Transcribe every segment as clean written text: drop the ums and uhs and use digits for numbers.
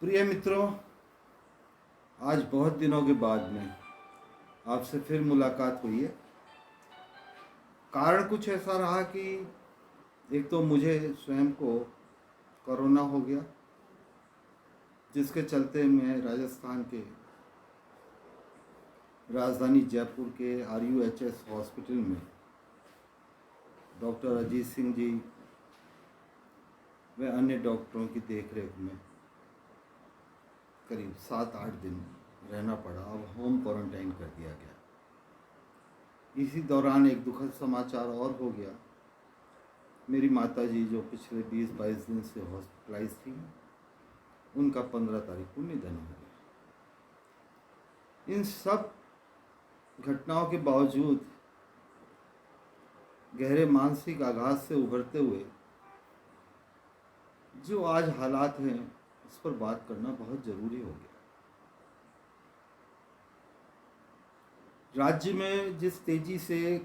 प्रिय मित्रों, आज बहुत दिनों के बाद में आपसे फिर मुलाकात हुई है। कारण कुछ ऐसा रहा कि एक तो मुझे स्वयं को कोरोना हो गया, जिसके चलते मैं राजस्थान के राजधानी जयपुर के RUHS हॉस्पिटल में डॉक्टर अजीत सिंह जी व अन्य डॉक्टरों की देखरेख में करीब 7-8 दिन रहना पड़ा। अब होम क्वारंटाइन कर दिया गया। इसी दौरान एक दुखद समाचार और हो गया। मेरी माता जी, जो पिछले 20-22 दिन से हॉस्पिटलाइज थी, उनका 15 तारीख को निधन हो गया। इन सब घटनाओं के बावजूद गहरे मानसिक आघात से उभरते हुए जो आज हालात हैं, उस पर बात करना बहुत ज़रूरी हो गया। राज्य में जिस तेजी से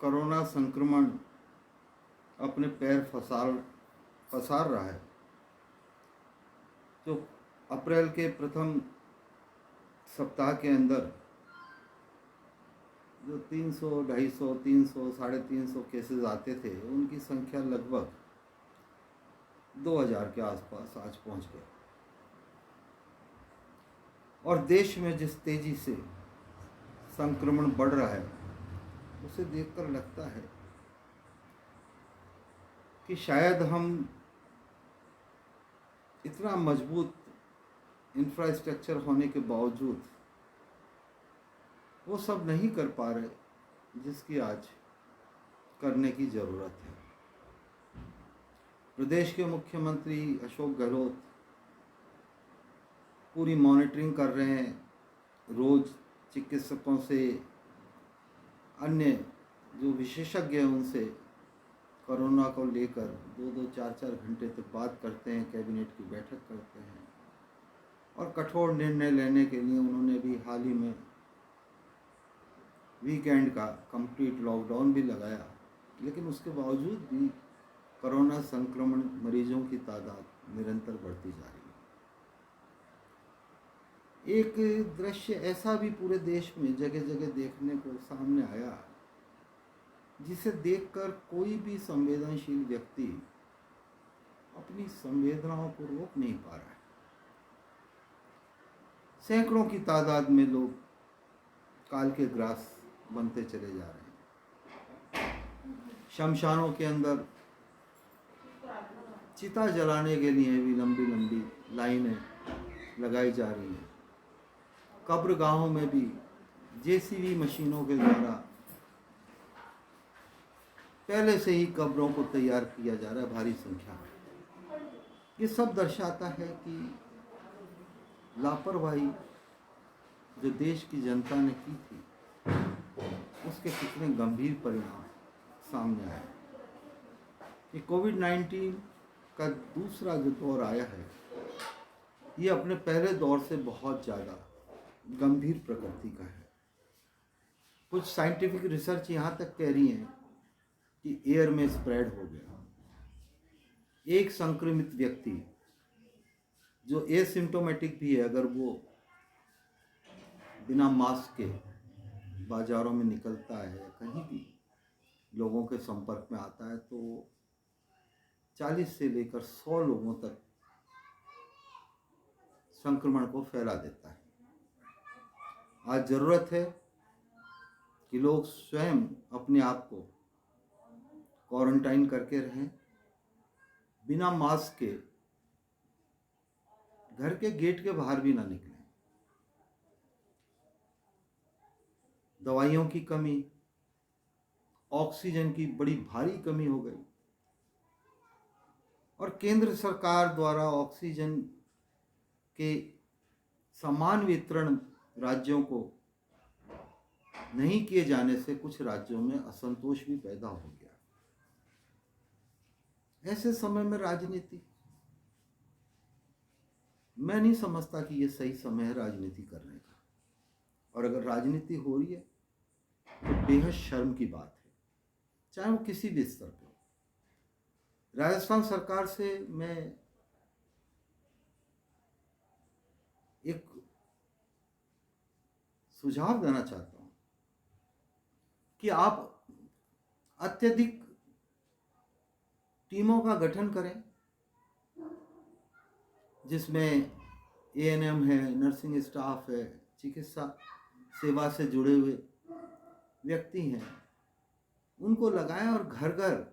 कोरोना संक्रमण अपने पैर पसार रहा है, तो अप्रैल के प्रथम सप्ताह के अंदर जो 300, 250, 300, 350 केसेस आते थे, उनकी संख्या लगभग 2000 के आसपास आज पहुंच गए। और देश में जिस तेजी से संक्रमण बढ़ रहा है, उसे देखकर लगता है कि शायद हम इतना मजबूत इंफ्रास्ट्रक्चर होने के बावजूद वो सब नहीं कर पा रहे जिसकी आज करने की ज़रूरत है। प्रदेश के मुख्यमंत्री अशोक गहलोत पूरी मॉनिटरिंग कर रहे हैं। रोज़ चिकित्सकों से, अन्य जो विशेषज्ञ हैं, उनसे कोरोना को लेकर 2-2, 4-4 घंटे तक बात करते हैं, कैबिनेट की बैठक करते हैं और कठोर निर्णय लेने के लिए उन्होंने भी हाल ही में वीकेंड का कंप्लीट लॉकडाउन भी लगाया। लेकिन उसके बावजूद भी कोरोना संक्रमण मरीजों की तादाद निरंतर बढ़ती जा रही है। एक दृश्य ऐसा भी पूरे देश में जगह जगह देखने को सामने आया, जिसे देखकर कोई भी संवेदनशील व्यक्ति अपनी संवेदनाओं को रोक नहीं पा रहा है। सैकड़ों की तादाद में लोग काल के ग्रास बनते चले जा रहे हैं। शमशानों के अंदर चिता जलाने के लिए भी लंबी लंबी लाइनें लगाई जा रही हैं। कब्रगाहों में भी JCB मशीनों के द्वारा पहले से ही कब्रों को तैयार किया जा रहा है भारी संख्या में। ये सब दर्शाता है कि लापरवाही जो देश की जनता ने की थी, उसके कितने गंभीर परिणाम सामने आए। ये कोविड-19 का दूसरा जो दौर आया है, ये अपने पहले दौर से बहुत ज़्यादा गंभीर प्रकृति का है। कुछ साइंटिफिक रिसर्च यहाँ तक कह रही हैं कि एयर में स्प्रेड हो गया। एक संक्रमित व्यक्ति जो एसिम्प्टोमेटिक भी है, अगर वो बिना मास्क के बाज़ारों में निकलता है या कहीं भी लोगों के संपर्क में आता है, तो 40 से लेकर 100 लोगों तक संक्रमण को फैला देता है। आज ज़रूरत है कि लोग स्वयं अपने आप को क्वारंटाइन करके रहें, बिना मास्क के घर के गेट के बाहर भी ना निकलें। दवाइयों की कमी, ऑक्सीजन की बड़ी भारी कमी हो गई और केंद्र सरकार द्वारा ऑक्सीजन के समान वितरण राज्यों को नहीं किए जाने से कुछ राज्यों में असंतोष भी पैदा हो गया। ऐसे समय में राजनीति, मैं नहीं समझता कि ये सही समय है राजनीति करने का। और अगर राजनीति हो रही है तो बेहद शर्म की बात है, चाहे वो किसी भी स्तर पर हो। राजस्थान सरकार से मैं सुझाव देना चाहता हूँ कि आप अत्यधिक टीमों का गठन करें, जिसमें एएनएम है, नर्सिंग स्टाफ है, चिकित्सा सेवा से जुड़े हुए व्यक्ति हैं, उनको लगाएं और घर घर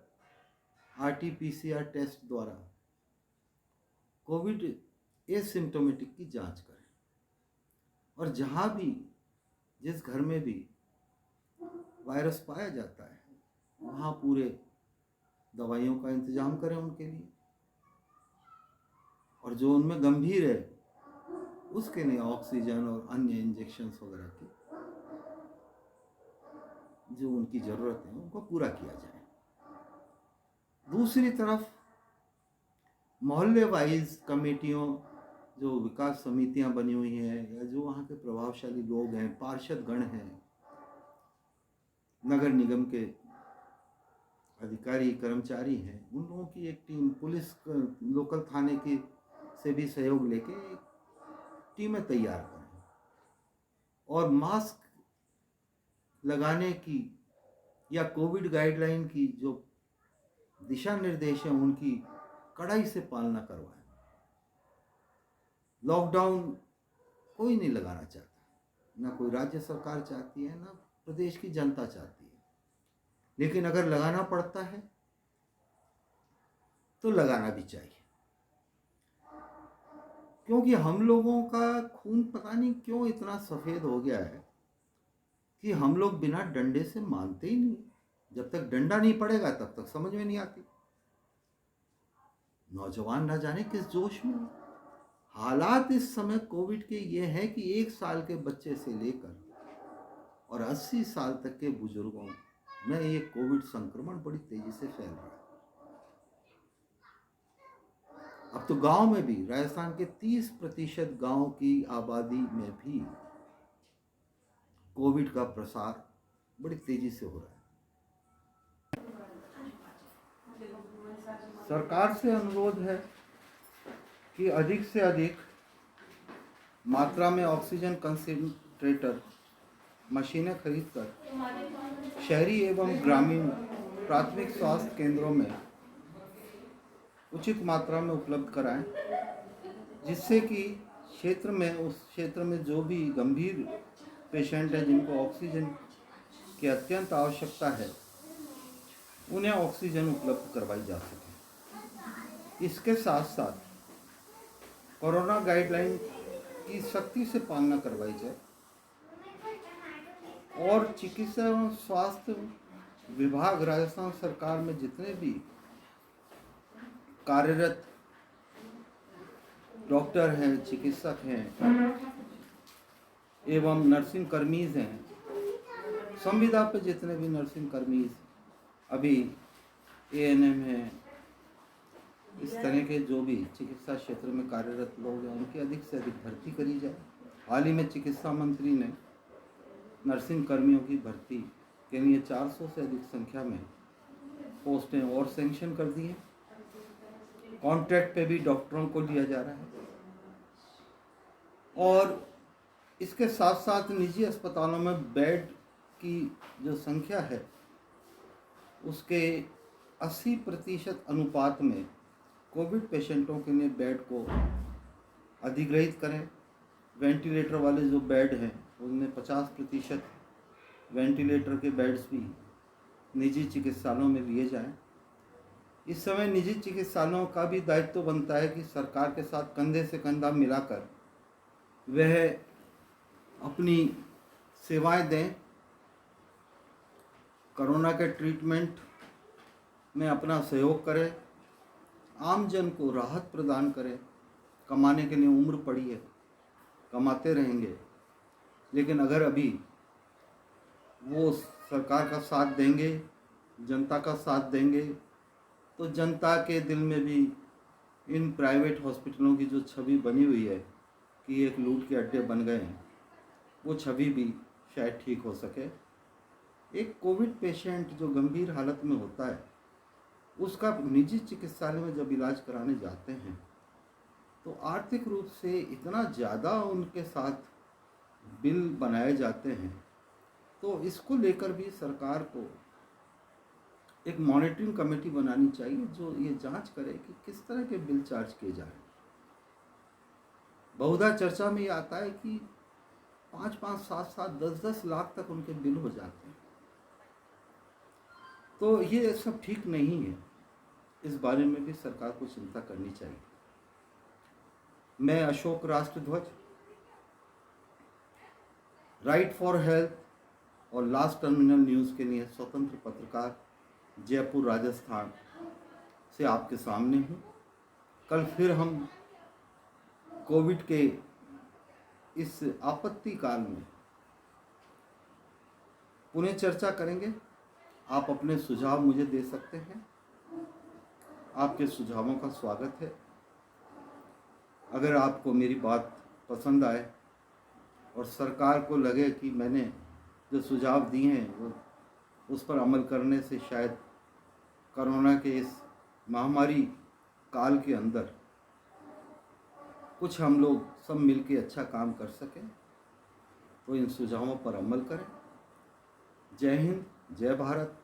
RT-PCR टेस्ट द्वारा कोविड एसिम्प्टोमेटिक की जांच करें। और जहाँ भी, जिस घर में भी वायरस पाया जाता है, वहाँ पूरे दवाइयों का इंतजाम करें उनके लिए, और जो उनमें गंभीर है उसके लिए ऑक्सीजन और अन्य इंजेक्शंस वगैरह की जो उनकी ज़रूरत है उनको पूरा किया जाए। दूसरी तरफ मोहल्ले वाइज कमेटियों, जो विकास समितियां बनी हुई हैं, या जो वहाँ के प्रभावशाली लोग हैं, पार्षद गण हैं, नगर निगम के अधिकारी कर्मचारी हैं, उन लोगों की एक टीम, पुलिस लोकल थाने की से भी सहयोग लेके टीमें तैयार करें, और मास्क लगाने की या कोविड गाइडलाइन की जो दिशा निर्देश हैं उनकी कड़ाई से पालना करवाएं। लॉकडाउन कोई नहीं लगाना चाहता, ना कोई राज्य सरकार चाहती है, ना प्रदेश की जनता चाहती है, लेकिन अगर लगाना पड़ता है तो लगाना भी चाहिए, क्योंकि हम लोगों का खून पता नहीं क्यों इतना सफ़ेद हो गया है कि हम लोग बिना डंडे से मानते ही नहीं। जब तक डंडा नहीं पड़ेगा तब तक समझ में नहीं आती। नौजवान ना जाने किस जोश में। हालात इस समय कोविड के ये हैं कि 1 साल के बच्चे से लेकर और 80 साल तक के बुजुर्गों में ये कोविड संक्रमण बड़ी तेजी से फैल रहा है। अब तो गांव में भी, राजस्थान के 30% गांव की आबादी में भी कोविड का प्रसार बड़ी तेजी से हो रहा है। सरकार से अनुरोध है कि अधिक से अधिक मात्रा में ऑक्सीजन कंसंट्रेटर मशीनें खरीदकर शहरी एवं ग्रामीण प्राथमिक स्वास्थ्य केंद्रों में उचित मात्रा में उपलब्ध कराएं, जिससे कि उस क्षेत्र में जो भी गंभीर पेशेंट हैं जिनको ऑक्सीजन की अत्यंत आवश्यकता है, उन्हें ऑक्सीजन उपलब्ध करवाई जा सके। इसके साथ साथ कोरोना गाइडलाइन की सख्ती से पालना करवाई जाए, और चिकित्सा एवं स्वास्थ्य विभाग राजस्थान सरकार में जितने भी कार्यरत डॉक्टर हैं, चिकित्सक हैं एवं नर्सिंग कर्मीज हैं, संविदा पे जितने भी नर्सिंग कर्मीज, अभी एएनएम हैं, इस तरह के जो भी चिकित्सा क्षेत्र में कार्यरत लोग हैं, उनकी अधिक से अधिक भर्ती करी जाए। हाल ही में चिकित्सा मंत्री ने नर्सिंग कर्मियों की भर्ती के लिए 400 से अधिक संख्या में पोस्टें और सैंक्शन कर दी हैं। कॉन्ट्रैक्ट पे भी डॉक्टरों को लिया जा रहा है, और इसके साथ साथ निजी अस्पतालों में बेड की जो संख्या है उसके 80% अनुपात में कोविड पेशेंटों के लिए बेड को अधिग्रहित करें। वेंटिलेटर वाले जो बेड हैं उनमें 50% वेंटिलेटर के बेड्स भी निजी चिकित्सालयों में लिए जाएं। इस समय निजी चिकित्सालयों का भी दायित्व बनता है कि सरकार के साथ कंधे से कंधा मिलाकर वह अपनी सेवाएं दें, कोरोना के ट्रीटमेंट में अपना सहयोग करें, आम जन को राहत प्रदान करें। कमाने के लिए उम्र पड़ी है, कमाते रहेंगे, लेकिन अगर अभी वो सरकार का साथ देंगे, जनता का साथ देंगे, तो जनता के दिल में भी इन प्राइवेट हॉस्पिटलों की जो छवि बनी हुई है कि एक लूट के अड्डे बन गए हैं, वो छवि भी शायद ठीक हो सके। एक कोविड पेशेंट जो गंभीर हालत में होता है, उसका निजी चिकित्सालय में जब इलाज कराने जाते हैं तो आर्थिक रूप से इतना ज़्यादा उनके साथ बिल बनाए जाते हैं, तो इसको लेकर भी सरकार को एक मॉनिटरिंग कमेटी बनानी चाहिए जो ये जांच करे कि किस तरह के बिल चार्ज किए जा रहे हैं। बहुधा चर्चा में ये आता है कि 5-5, 7-7, 10-10 लाख तक उनके बिल हो जाते हैं। तो ये सब ठीक नहीं है, इस बारे में भी सरकार को चिंता करनी चाहिए। मैं अशोक राष्ट्रध्वज, राइट फॉर हेल्थ और लास्ट टर्मिनल न्यूज़ के लिए स्वतंत्र पत्रकार, जयपुर राजस्थान से आपके सामने हूँ। कल फिर हम कोविड के इस आपत्ति काल में पुनः चर्चा करेंगे। आप अपने सुझाव मुझे दे सकते हैं, आपके सुझावों का स्वागत है। अगर आपको मेरी बात पसंद आए और सरकार को लगे कि मैंने जो सुझाव दिए हैं वो उस पर अमल करने से शायद कोरोना के इस महामारी काल के अंदर कुछ हम लोग सब मिलके अच्छा काम कर सकें, तो इन सुझावों पर अमल करें। जय हिंद, जय भारत।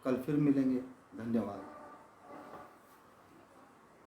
कल फिर मिलेंगे। धन्यवाद।